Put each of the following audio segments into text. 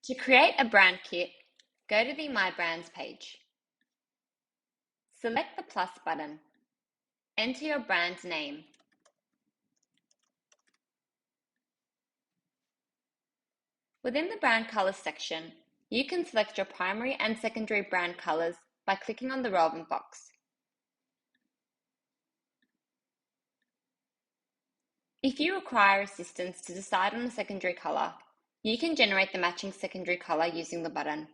To create a brand kit, go to the My Brands page. Select the plus button. Enter your brand name. Within the brand colors section, you can select your primary and secondary brand colors by clicking on the relevant box. If you require assistance to decide on a secondary color, you can generate the matching secondary color using the button.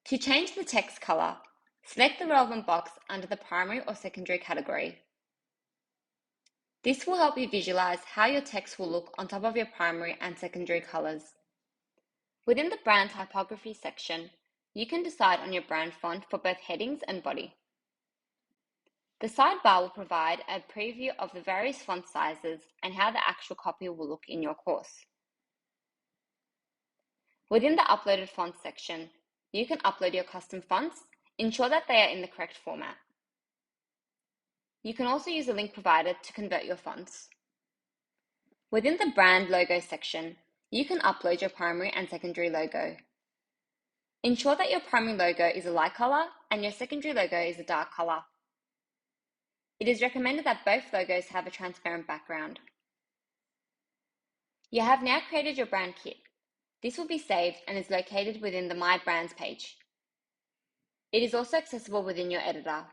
To change the text color, select the relevant box under the primary or secondary category. This will help you visualize how your text will look on top of your primary and secondary colors. Within the brand typography section, you can decide on your brand font for both headings and body. The sidebar will provide a preview of the various font sizes and how the actual copy will look in your course. Within the uploaded fonts section, you can upload your custom fonts, ensure that they are in the correct format. You can also use the link provided to convert your fonts. Within the brand logo section, you can upload your primary and secondary logo. Ensure that your primary logo is a light color and your secondary logo is a dark color. It is recommended that both logos have a transparent background. You have now created your brand kit. This will be saved and is located within the My Brands page. It is also accessible within your editor.